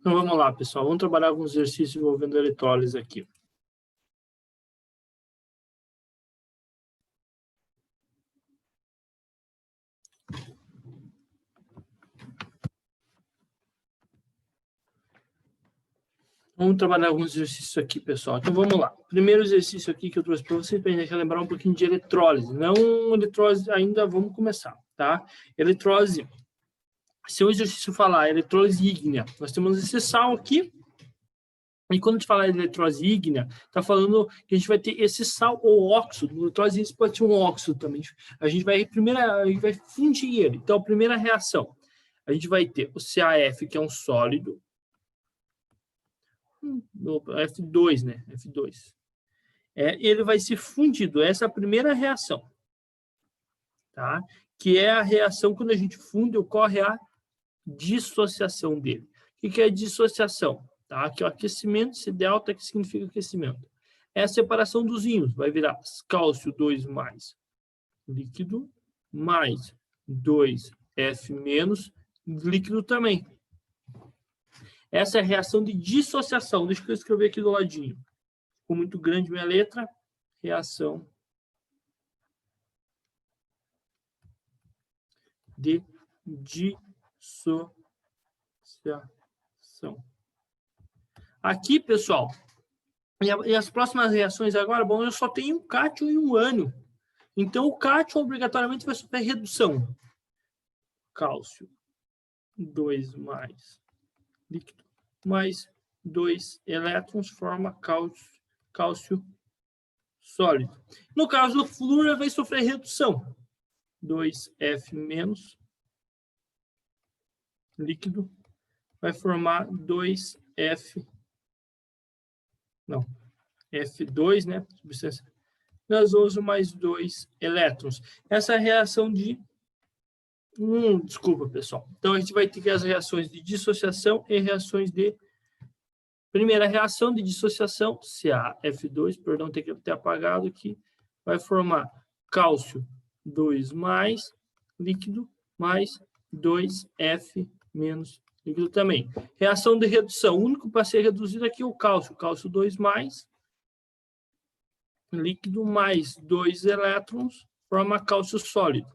Então, vamos lá, pessoal. Vamos trabalhar com os exercícios envolvendo eletrólise aqui. Vamos trabalhar alguns exercícios aqui, pessoal. Então, vamos lá. Primeiro exercício aqui que eu trouxe para vocês, para a gente relembrar um pouquinho de eletrólise. Não eletrólise, ainda vamos começar, tá? Eletrólise, se o exercício falar eletrólise ígnea, nós temos esse sal aqui. E quando a gente fala de eletrólise ígnea, está falando que a gente vai ter esse sal ou óxido. Eletrólise isso pode ser um óxido também. A gente vai fundir ele. Então, a primeira reação, a gente vai ter o CaF, que é um sólido. F2, né? F2. Ele vai ser fundido. Essa é a primeira reação. Tá? Que é a reação, quando a gente funde, ocorre a dissociação dele. O que é dissociação? Tá? Aqui o aquecimento, esse delta que significa aquecimento. É a separação dos íons. Vai virar cálcio 2 mais líquido, mais 2F menos líquido também. Essa é a reação de dissociação. Deixa eu escrever aqui do ladinho. Ficou muito grande minha letra. Reação de dissociação. Aqui, pessoal, e as próximas reações agora, bom, eu só tenho um cátion e um ânion. Então, o cátion obrigatoriamente vai sofrer redução. Cálcio 2 mais líquido, mais 2 elétrons, forma cálcio sólido. No caso do flúor, vai sofrer redução. 2F menos líquido, vai formar 2F, não, F2, né? Substância gasoso mais 2 elétrons. Essa é a reação de... desculpa, pessoal. Então, a gente vai ter as reações de dissociação e reações de... Primeira reação de dissociação, CaF2, perdão, tem que ter apagado aqui, vai formar cálcio 2 mais líquido, mais 2F menos líquido também. Reação de redução, o único para ser reduzido aqui é o cálcio 2 mais líquido, mais 2 elétrons, forma cálcio sólido.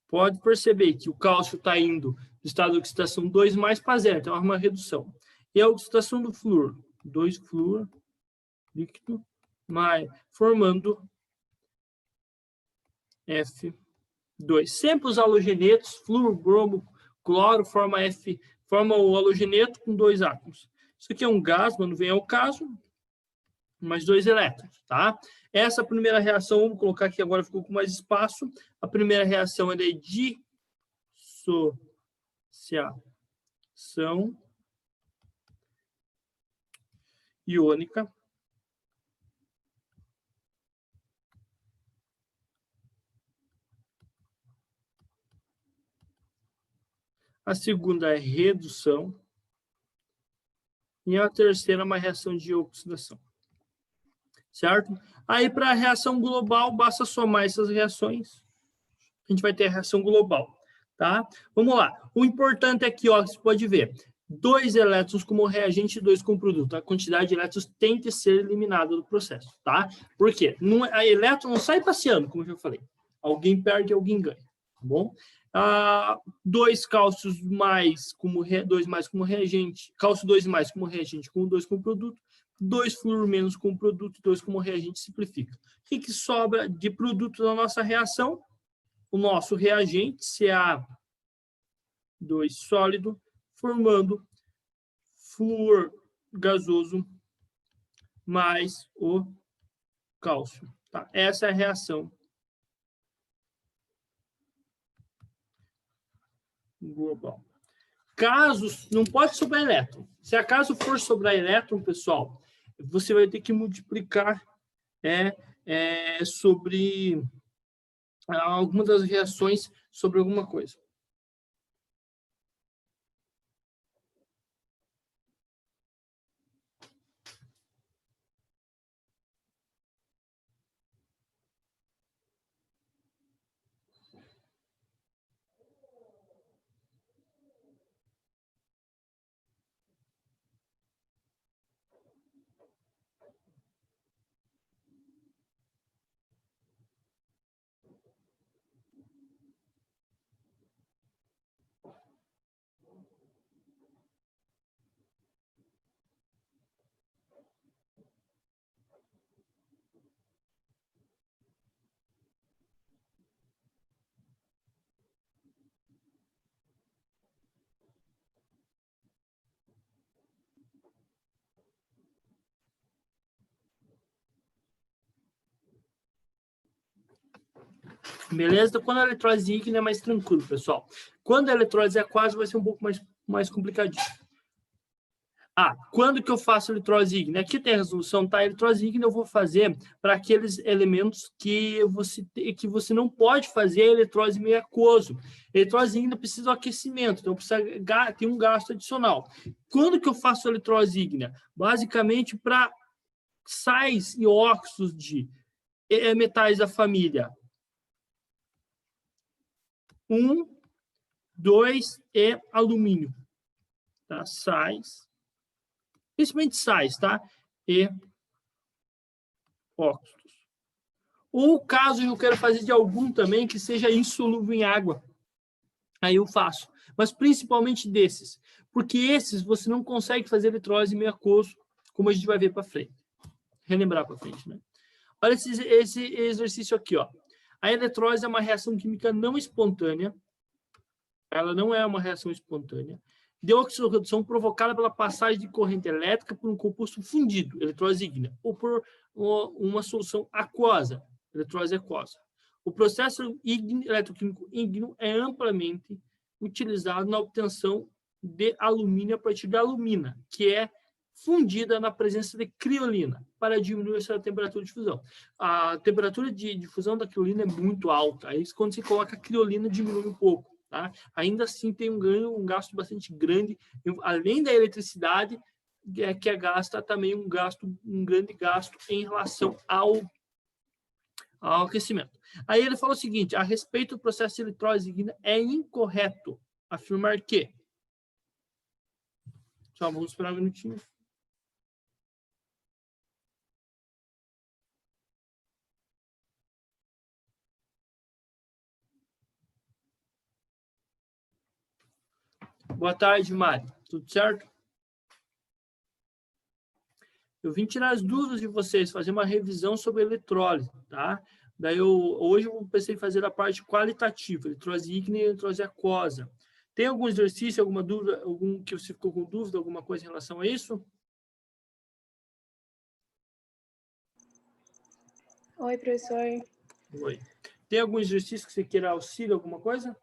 Pode perceber que o cálcio está indo do estado de oxidação 2 mais para 0, então é uma redução. E a oxidação do flúor, 2 flúor, líquido, mais, formando F2. Sempre os halogenetos, flúor, bromo, cloro, forma o halogeneto com 2 átomos. Isso aqui é um gás, mas não vem ao caso, mais 2 elétrons, tá? Essa primeira reação, vamos colocar aqui agora, ficou com mais espaço. A primeira reação é de dissociação iônica. A segunda é redução. E a terceira é uma reação de oxidação. Certo? Aí, para a reação global, basta somar essas reações. A gente vai ter a reação global. Tá? Vamos lá. O importante aqui, ó, você pode ver, 2 elétrons como reagente e 2 como produto. A quantidade de elétrons tem que ser eliminada do processo. Tá? Por quê? A elétron não sai passeando, como eu já falei. Alguém perde, alguém ganha. Tá bom? 2 cálcios mais como 2 mais como reagente, cálcio 2 mais como reagente, com 2 como produto, 2 flúor menos como produto, 2 como reagente, simplifica. O que sobra de produto da nossa reação? O nosso reagente, Ca2 sólido, formando flúor gasoso mais o cálcio. Tá? Essa é a reação global. Casos, não pode sobrar elétron. Se acaso for sobrar elétron, pessoal, você vai ter que multiplicar sobre alguma das reações sobre alguma coisa. Beleza? Então, quando a eletrólise ígnea é mais tranquilo, pessoal. Quando a eletrólise aquosa vai ser um pouco mais complicadinho. Quando que eu faço a eletrólise ígnea? Aqui tem a resolução, tá? A eletrólise ígnea eu vou fazer para aqueles elementos que você não pode fazer a eletrólise meio aquoso. A eletrólise ígnea precisa do aquecimento, então precisa ter um gasto adicional. Quando que eu faço a eletrólise ígnea? Basicamente para sais e óxidos de metais da família 1, 2 e alumínio. Tá? Sais. Principalmente sais, tá? E óxidos. Ou caso eu quero fazer de algum também que seja insolúvel em água. Aí eu faço. Mas principalmente desses. Porque esses você não consegue fazer eletrólise meio aquoso, como a gente vai ver para frente. Relembrar para frente, né? Olha esse exercício aqui, ó. A eletrólise é uma reação química não espontânea. Ela não é uma reação espontânea. De oxirredução provocada pela passagem de corrente elétrica por um composto fundido, eletrólise ígnea, ou por uma solução aquosa, eletrólise aquosa. O processo eletroquímico ígneo é amplamente utilizado na obtenção de alumínio a partir da alumina, que é fundida na presença de criolina, para diminuir essa temperatura de fusão. A temperatura de fusão da criolina é muito alta, aí quando você coloca a criolina diminui um pouco. Tá? Ainda assim tem um gasto bastante grande, além da eletricidade, que é gasta também um grande gasto em relação ao aquecimento. Aí ele falou o seguinte: a respeito do processo de eletrólise ígnea, é incorreto afirmar que... Só vamos esperar um minutinho. Boa tarde, Mari. Tudo certo? Eu vim tirar as dúvidas de vocês, fazer uma revisão sobre eletrólise, tá? Daí hoje eu pensei em fazer a parte qualitativa, eletrólise ígnea e eletrólise aquosa. Tem algum exercício, alguma dúvida, algum que você ficou com dúvida, alguma coisa em relação a isso? Oi, professor. Oi. Tem algum exercício que você queira auxílio, alguma coisa?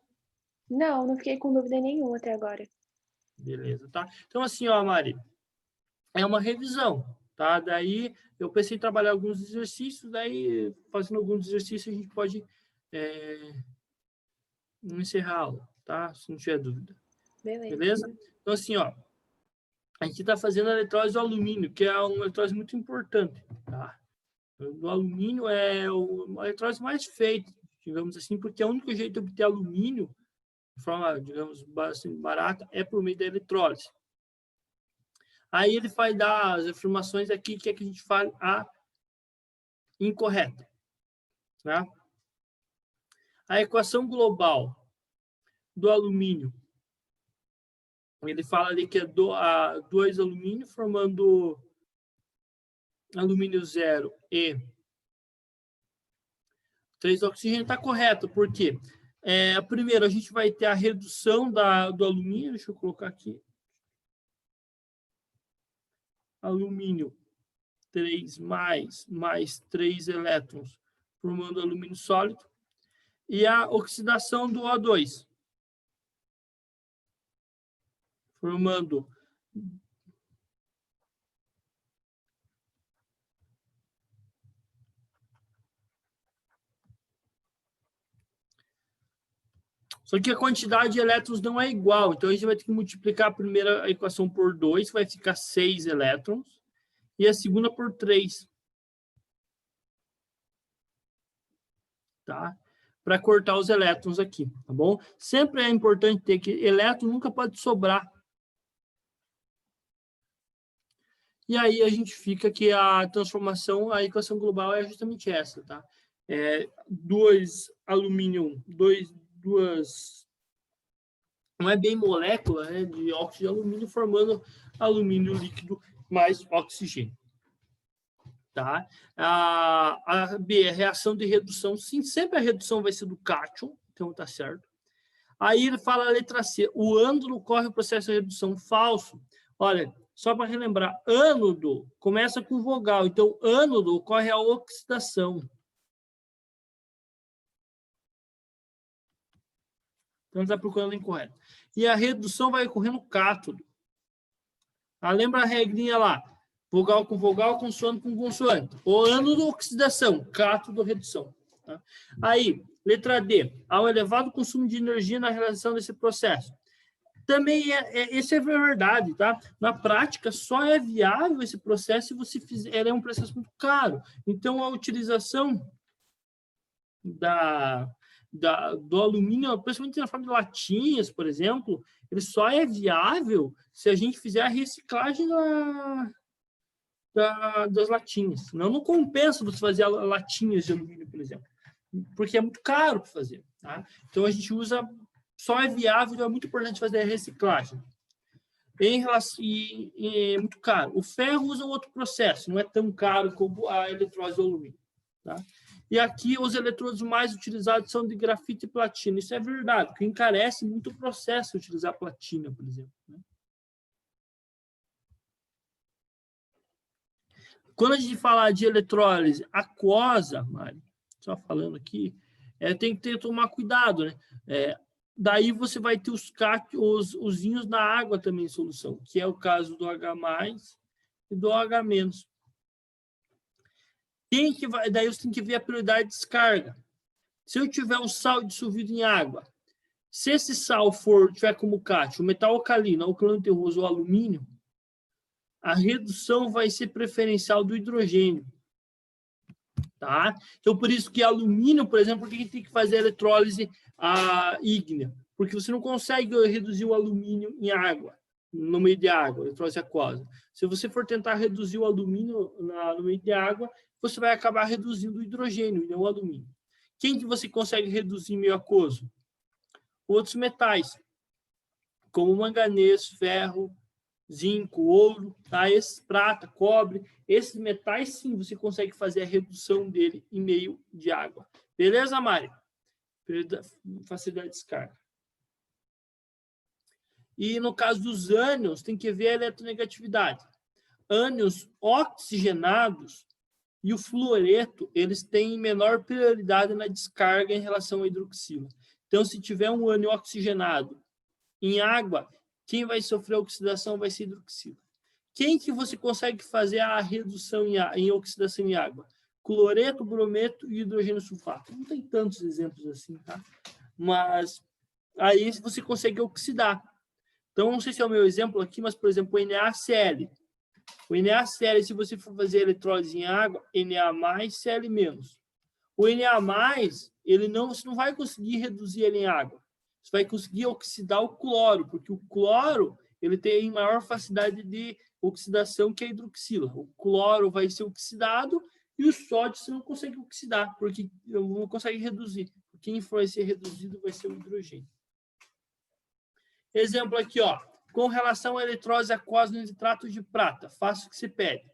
Não fiquei com dúvida nenhuma até agora. Beleza, tá? Então, assim, ó, Mari, é uma revisão, tá? Daí eu pensei em trabalhar alguns exercícios, daí fazendo alguns exercícios a gente pode encerrá-lo, tá? Se não tiver dúvida. Beleza? Então, assim, ó, a gente está fazendo a eletrólise do alumínio, que é uma eletrólise muito importante, tá? O alumínio é a eletrólise mais feita, digamos assim, porque é o único jeito de obter alumínio de forma, digamos, bastante barata é por meio da eletrólise. Aí ele vai dar as afirmações aqui que é que a gente fala a incorreta, tá? A equação global do alumínio, ele fala ali que é 2 alumínio formando alumínio 0 e 3 oxigênio, está correto, por quê? Primeiro, a gente vai ter a redução do alumínio, deixa eu colocar aqui, alumínio 3 mais 3 elétrons, formando alumínio sólido, e a oxidação do O2. formando só que a quantidade de elétrons não é igual, então a gente vai ter que multiplicar a primeira equação por 2, vai ficar 6 elétrons, e a segunda por 3. Tá? Para cortar os elétrons aqui, tá bom? Sempre é importante ter que elétron nunca pode sobrar. E aí a gente fica que a transformação, a equação global é justamente essa, tá? 2 alumínio, duas não é bem molécula, né, de óxido de alumínio formando alumínio líquido mais oxigênio. Tá? A B, a reação de redução, sim, sempre a redução vai ser do cátion, então tá certo. Aí ele fala a letra C, o ânodo ocorre o processo de redução falso. Olha, só para relembrar, ânodo começa com vogal, então ânodo ocorre a oxidação. Então está procurando incorreto. E a redução vai ocorrer no cátodo. Lembra a regrinha lá? Vogal com vogal, consoante com consoante. O ânodo, oxidação. Cátodo, redução. Tá? Aí, letra D. Há um elevado consumo de energia na realização desse processo. Também isso é verdade, tá? Na prática, só é viável esse processo se você fizer. Ele é um processo muito caro. Então, a utilização do alumínio, principalmente na forma de latinhas, por exemplo, ele só é viável se a gente fizer a reciclagem das latinhas. Não compensa você fazer latinhas de alumínio, por exemplo, porque é muito caro para fazer. Tá? Então, a gente usa, só é viável, é muito importante fazer a reciclagem. É muito caro. O ferro usa outro processo, não é tão caro como a eletrólise do alumínio. Tá? E aqui os eletrodos mais utilizados são de grafite e platina. Isso é verdade, porque encarece muito o processo de utilizar platina, por exemplo. Né? Quando a gente fala de eletrólise aquosa, Mari, só falando aqui, tem que tomar cuidado, né? Daí você vai ter os íons na água também em solução, que é o caso do H+, e do H-. Daí você tem que ver a prioridade de descarga. Se eu tiver um sal dissolvido em água, se esse sal tiver como cátion, o metal alcalino, alcalino terroso ou alumínio, a redução vai ser preferencial do hidrogênio. Tá? Então, por isso que alumínio, por exemplo, por que a gente tem que fazer a eletrólise ígnea? Porque você não consegue reduzir o alumínio em água, no meio de água, eletrólise aquosa. Se você for tentar reduzir o alumínio no meio de água, você vai acabar reduzindo o hidrogênio e não o alumínio. Quem que você consegue reduzir em meio aquoso? Outros metais, como manganês, ferro, zinco, ouro, tá? Prata, cobre, esses metais, sim, você consegue fazer a redução dele em meio de água. Beleza, Mari? Facilidade de descarga. E no caso dos ânions, tem que ver a eletronegatividade. Ânions oxigenados e o fluoreto, eles têm menor prioridade na descarga em relação à hidroxila. Então, se tiver um ânion oxigenado em água, quem vai sofrer oxidação vai ser hidroxila. Quem que você consegue fazer a redução em oxidação em água? Cloreto, brometo e hidrogênio sulfato. Não tem tantos exemplos assim, tá? Mas aí você consegue oxidar. Então, não sei se é o meu exemplo aqui, mas, por exemplo, o NaCl. O NaCl, se você for fazer eletrólise em água, Na+, Cl-. O Na+, você não vai conseguir reduzir ele em água. Você vai conseguir oxidar o cloro, porque o cloro ele tem maior facilidade de oxidação que a hidroxila. O cloro vai ser oxidado e o sódio você não consegue oxidar, porque não consegue reduzir. Quem vai ser reduzido vai ser o hidrogênio. Exemplo aqui, ó. Com relação à eletrólise aquosa no nitrato de prata, faça o que se pede.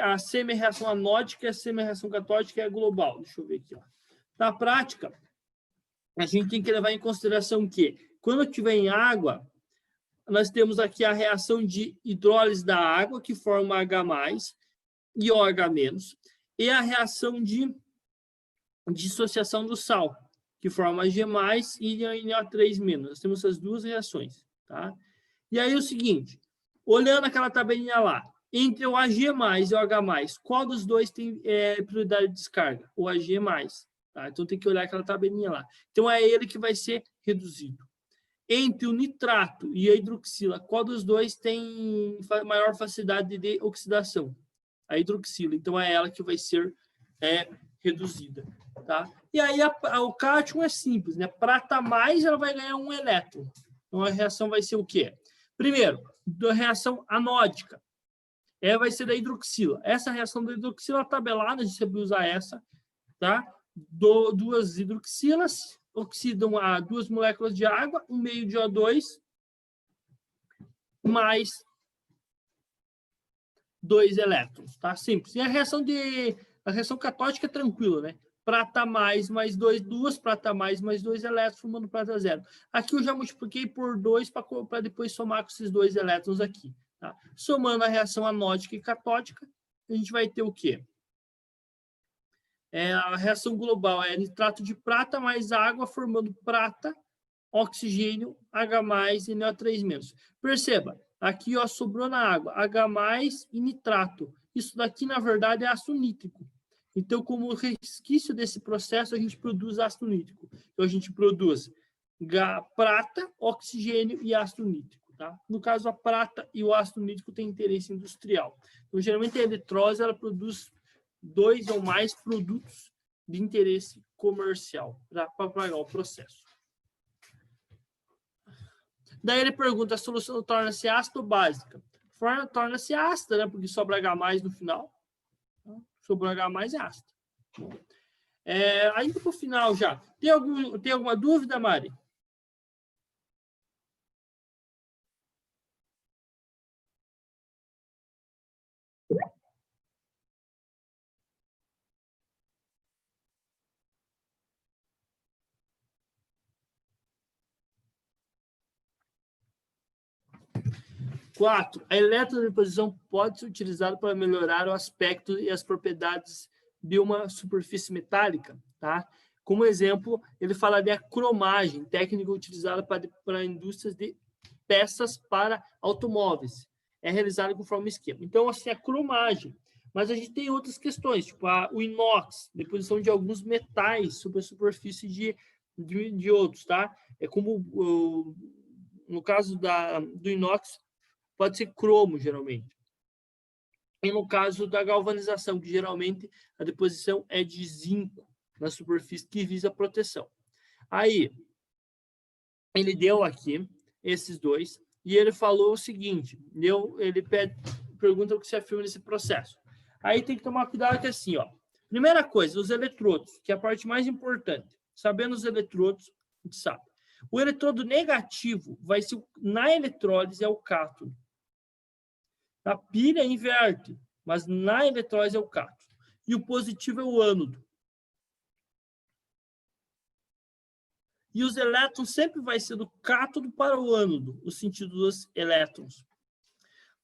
A semi-reação anódica e a semi-reação catódica é global. Deixa eu ver aqui. Ó. Na prática, a gente tem que levar em consideração que, quando estiver em água, nós temos aqui a reação de hidrólise da água, que forma H+, e OH-, e a reação de dissociação do sal, que forma Ag+, e NO3-. Nós temos essas duas reações, tá? E aí o seguinte, olhando aquela tabelinha lá, entre o Ag+ e o H+, qual dos dois tem prioridade de descarga? O Ag+, tá? Então tem que olhar aquela tabelinha lá. Então é ele que vai ser reduzido. Entre o nitrato e a hidroxila, qual dos dois tem maior facilidade de oxidação? A hidroxila. Então é ela que vai ser reduzida, tá? E aí o cátion é simples, né? Prata mais, ela vai ganhar 1 elétron. Então a reação vai ser o quê? Primeiro, da reação anódica. Vai ser da hidroxila. Essa reação da hidroxila tabelada, a gente sempre usa essa, tá? Duas hidroxilas oxidam a 2 moléculas de água, 1 meio de O2, mais 2 elétrons, tá? Simples. E a reação catódica é tranquila, né? Prata mais 2 prata mais 2 elétrons, formando prata zero. Aqui eu já multipliquei por 2 para depois somar com esses 2 elétrons aqui. Tá? Somando a reação anódica e catódica, a gente vai ter o quê? A reação global é nitrato de prata mais água, formando prata, oxigênio, H+, e NO3-. Perceba, aqui ó, sobrou na água H+ e nitrato. Isso daqui, na verdade, é ácido nítrico. Então, como resquício desse processo, a gente produz ácido nítrico. Então, a gente produz prata, oxigênio e ácido nítrico. Tá? No caso, a prata e o ácido nítrico têm interesse industrial. Então, geralmente, a eletrólise ela produz 2 ou mais produtos de interesse comercial para pagar o processo. Daí ele pergunta, a solução torna-se ácida ou básica? Torna-se ácida, né? Porque sobra H+ no final. Sobrou H+ é ácida. Ainda para o final já. Tem alguma dúvida, Mari? Quatro, a eletrodeposição pode ser utilizada para melhorar o aspecto e as propriedades de uma superfície metálica, tá? Como exemplo, ele fala de cromagem, técnica utilizada para indústrias de peças para automóveis. É realizada conforme o esquema. Então, assim, a cromagem. Mas a gente tem outras questões, tipo o inox, deposição de alguns metais sobre a superfície de outros, tá? É como, no caso do inox, pode ser cromo, geralmente. E no caso da galvanização, que geralmente a deposição é de zinco na superfície, que visa a proteção. Aí, ele deu aqui esses dois, e ele falou o seguinte, ele pergunta o que se afirma nesse processo. Aí tem que tomar cuidado que assim, ó, primeira coisa, os eletrodos, que é a parte mais importante. Sabendo os eletrodos, a gente sabe. O eletrodo negativo vai ser, na eletrólise, é o cátodo. A pilha inverte, mas na eletrólise é o cátodo. E o positivo é o ânodo. E os elétrons sempre vai ser do cátodo para o ânodo, o sentido dos elétrons.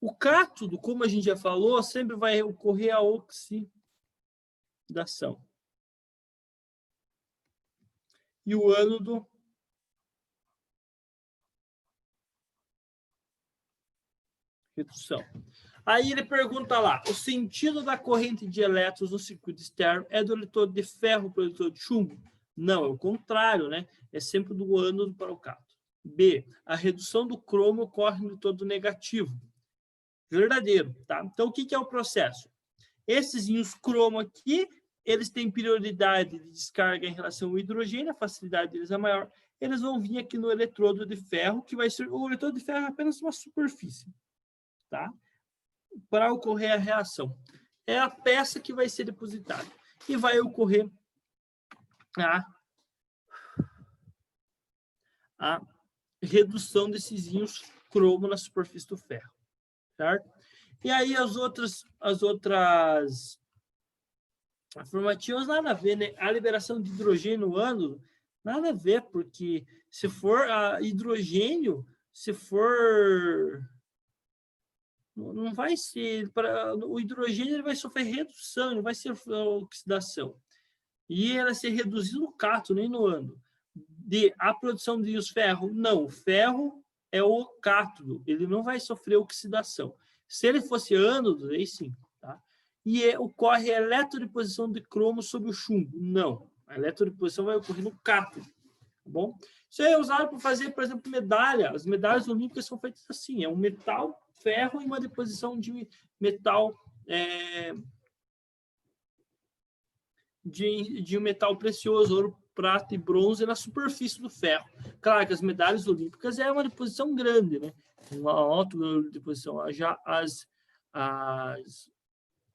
O cátodo, como a gente já falou, sempre vai ocorrer a oxidação. E o ânodo redução. Aí ele pergunta lá, o sentido da corrente de elétrons no circuito externo é do eletrodo de ferro para o eletrodo de chumbo? Não, é o contrário, né? É sempre do ânodo para o cátodo. B, a redução do cromo ocorre no eletrodo negativo. Verdadeiro, tá? Então, o que é o processo? Esses íons cromo aqui, eles têm prioridade de descarga em relação ao hidrogênio, a facilidade deles é maior. Eles vão vir aqui no eletrodo de ferro, que vai ser, o eletrodo de ferro é apenas uma superfície, tá? Para ocorrer a reação. É a peça que vai ser depositada. E vai ocorrer a redução desses íons cromo na superfície do ferro. Certo? E aí as outras afirmativas nada a ver, né? A liberação de hidrogênio no ânodo, nada a ver, porque se for hidrogênio, se for... Não vai ser... O hidrogênio ele vai sofrer redução, não vai ser oxidação. E ela ser reduzido no cátodo, nem no ânodo. a produção de íons ferro? Não, o ferro é o cátodo, ele não vai sofrer oxidação. Se ele fosse ânodo, aí sim. Tá? E ocorre a eletrodeposição de cromo sobre o chumbo? Não, a eletrodeposição vai ocorrer no cátodo. Tá bom? Isso aí é usado para fazer, por exemplo, medalha. As medalhas olímpicas são feitas assim, é um metal, ferro e uma deposição de metal, de um metal precioso, ouro, prata e bronze na superfície do ferro. Claro que as medalhas olímpicas é uma deposição grande, né? Uma alta deposição.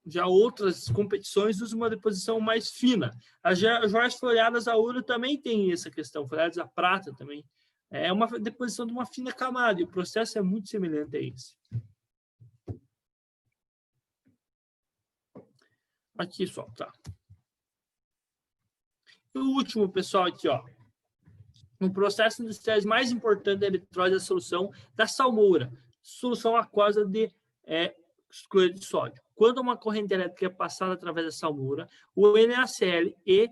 Já outras competições usam uma deposição mais fina. As joias floreadas a ouro também tem essa questão, floreadas a prata também. É uma deposição de uma fina camada, e o processo é muito semelhante a esse. Aqui só, tá. E o último, pessoal, aqui, ó. Um processo industrial mais importante da eletrólise é a solução da salmoura, solução aquosa de cloreto de sódio. Quando uma corrente elétrica é passada através da salmoura, o NaCl e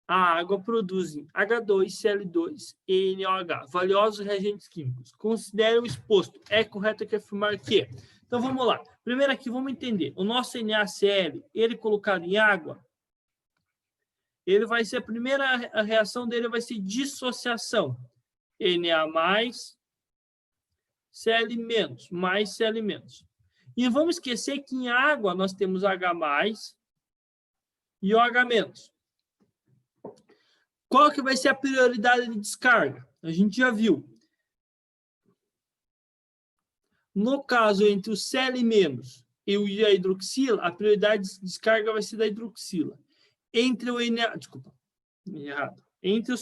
a água produzem H2, Cl2 e NaOH, valiosos reagentes químicos. Considere o exposto. É correto aqui afirmar que. Então, vamos lá. Primeiro aqui, vamos entender. O nosso NaCl, ele colocado em água, ele vai ser, a reação dele vai ser dissociação. Na mais, Cl menos, mais Cl menos. E vamos esquecer que em água nós temos H mais e OH menos. Qual que vai ser a prioridade de descarga? A gente já viu. No caso, entre o Cl- e a hidroxila, a prioridade de descarga vai ser da hidroxila. Entre o entre o Cl- entre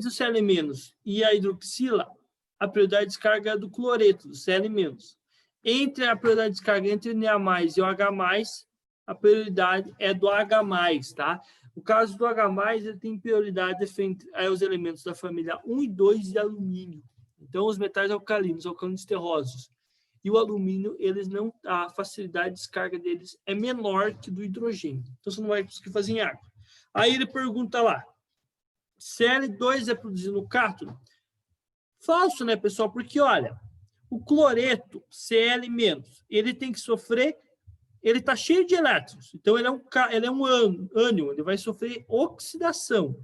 o Cl- e a hidroxila, a prioridade de descarga é do cloreto, do Cl-. Entre a prioridade de descarga entre o Na+ e o H+, a prioridade é do H+, tá? O caso do H+, ele tem prioridade frente aos elementos da família 1 e 2 de alumínio. Então, os metais alcalinos terrosos e o alumínio, eles não, a facilidade de descarga deles é menor que do hidrogênio. Então, você não vai conseguir fazer em água. Aí ele pergunta lá, Cl2 é produzido no cátodo? Falso, né, pessoal? Porque, olha, o cloreto, Cl-, ele tem que sofrer, ele está cheio de elétrons, então ele é um ânion, ele vai sofrer oxidação.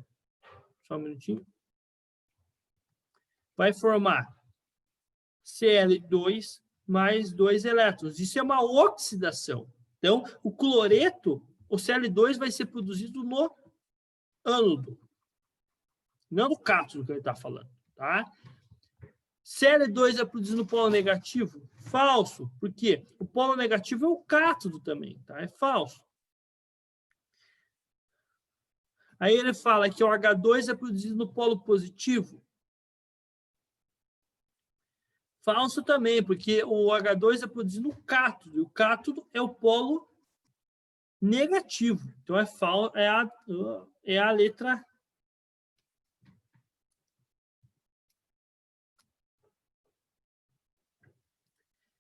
Só um minutinho. Vai formar Cl2 mais 2 elétrons. Isso é uma oxidação. Então, o cloreto, o Cl2 vai ser produzido no ânodo, não no cátodo que ele está falando, tá? Cl2 é produzido no polo negativo? Falso. Por quê? O polo negativo é o cátodo também, tá? É falso. Aí ele fala que o H2 é produzido no polo positivo? Falso também, porque o H2 é produzido no cátodo, e o cátodo é o polo negativo. Então, é a letra...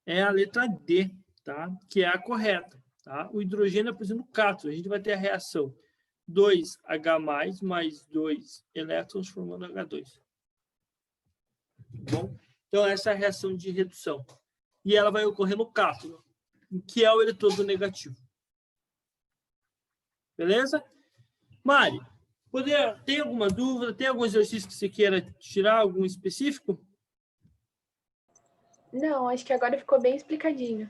É a letra D, tá? Que é a correta. Tá? O hidrogênio é produzido no cátodo. A gente vai ter a reação 2H+, mais 2 elétrons formando H2. Bom? Então, essa é a reação de redução. E ela vai ocorrer no cátodo, que é o eletrodo negativo. Beleza? Mari, tem alguma dúvida? Tem algum exercício que você queira tirar, algum específico? Não, acho que agora ficou bem explicadinho.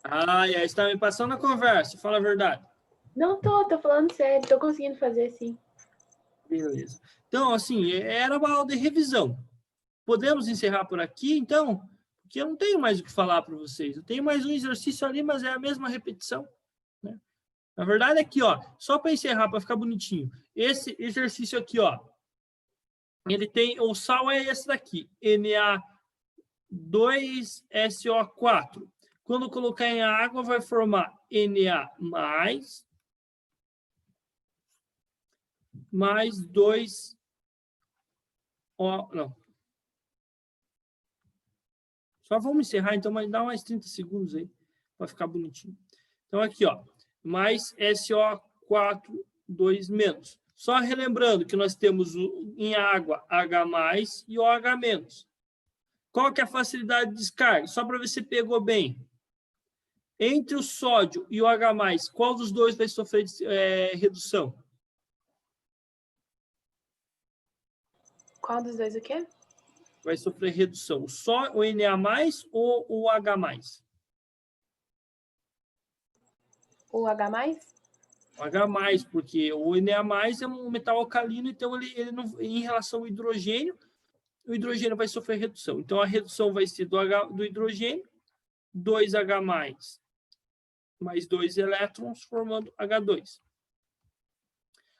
Ah, e aí, você está me passando a conversa, fala a verdade. Não tô falando sério, tô conseguindo fazer sim. Beleza. Então, assim, era uma aula de revisão. Podemos encerrar por aqui, então? Porque eu não tenho mais o que falar para vocês. Eu tenho mais um exercício ali, mas é a mesma repetição, né? Na verdade, aqui, ó, só para encerrar, para ficar bonitinho. Esse exercício aqui, ó, ele tem, o sal é esse daqui, Na2SO4. Quando colocar em água, vai formar Na+, mais 2... não. Só vamos encerrar, então, mas dá mais 30 segundos aí, para ficar bonitinho. Então, aqui, ó, mais SO4 2 menos. Só relembrando que nós temos em água H+, e OH-. Qual que é a facilidade de descarga? Só para ver se pegou bem. Entre o sódio e o H+, qual dos dois vai sofrer redução? Qual dos dois o quê? Vai sofrer redução. Só o Na+ ou o H+? O H+? O H+, porque o Na+ é um metal alcalino, então ele não, em relação ao hidrogênio, o hidrogênio vai sofrer redução. Então, a redução vai ser do hidrogênio, 2H+, mais 2 elétrons, formando H2.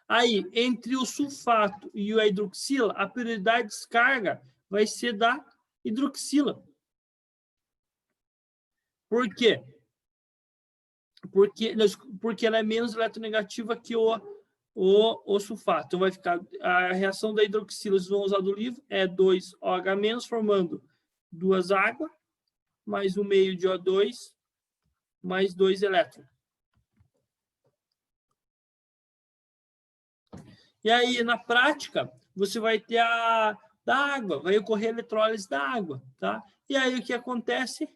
Aí, entre o sulfato e a hidroxila, a prioridade de descarga vai ser da hidroxila. Por quê? Porque ela é menos eletronegativa que o sulfato. Então, vai ficar a reação da hidroxila, vocês vão usar do livro, é 2OH-, formando 2 água, mais 1,5 de O2, mais 2 elétrons. E aí, na prática, você vai ter da água, vai ocorrer a eletrólise da água, tá? E aí, o que acontece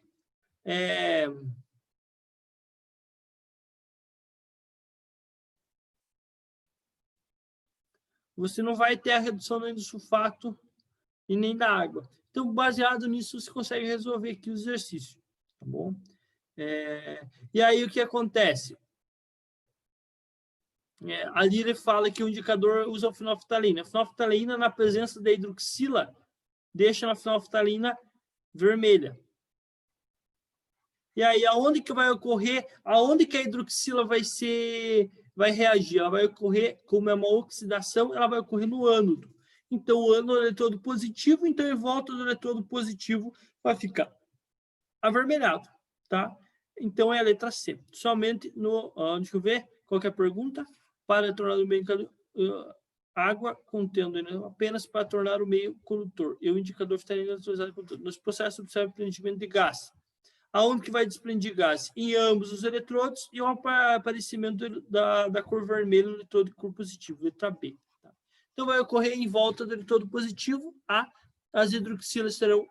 você não vai ter a redução nem do sulfato e nem da água. Então, baseado nisso, você consegue resolver aqui o exercício, tá bom? E aí, o que acontece? Ali ele fala que o indicador usa a fenolftalina. A fenolftalina, na presença da hidroxila, deixa a fenolftalina vermelha. E aí, aonde que vai ocorrer? Aonde que a hidroxila vai reagir? Ela vai ocorrer, como é uma oxidação, ela vai ocorrer no ânodo. Então, o ânodo é o eletrodo positivo, então, em volta do eletrodo positivo, vai ficar avermelhado, tá? Então, é a letra C. Somente no... deixa eu ver, qual que é a pergunta? Para tornar o meio água contendo apenas para tornar o meio condutor. E o indicador ftalina utilizado nos processos observa o preenchimento de gás. Aonde que vai desprender gás? Em ambos os eletrodos e o aparecimento da cor vermelha no eletrodo de cor positivo, letra B. Tá? Então, vai ocorrer em volta do eletrodo positivo, as hidroxilas serão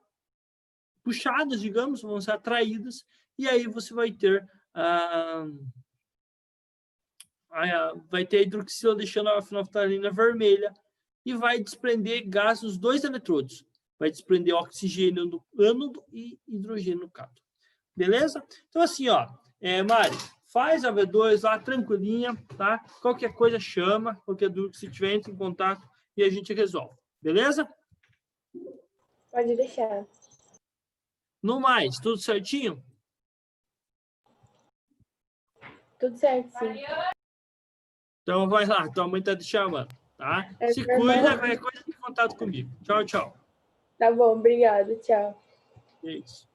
puxadas, digamos, vão ser atraídas, e aí você vai ter vai ter a hidroxila deixando a fenolftalina vermelha e vai desprender gás nos dois eletrodos. Vai desprender oxigênio no ânodo e hidrogênio no cátodo. Beleza? Então, assim, Mari, faz a V2 lá, tranquilinha, tá? Qualquer coisa chama, qualquer dúvida que você tiver, entra em contato e a gente resolve. Beleza? Pode deixar. No mais, tudo certinho? Tudo certo, sim. Então, vai lá, tua mãe tá te chamando, tá? Se minha cuida, irmã. qualquer coisa, entra em contato comigo. Tchau, tchau. Tá bom, obrigada. Tchau. É isso.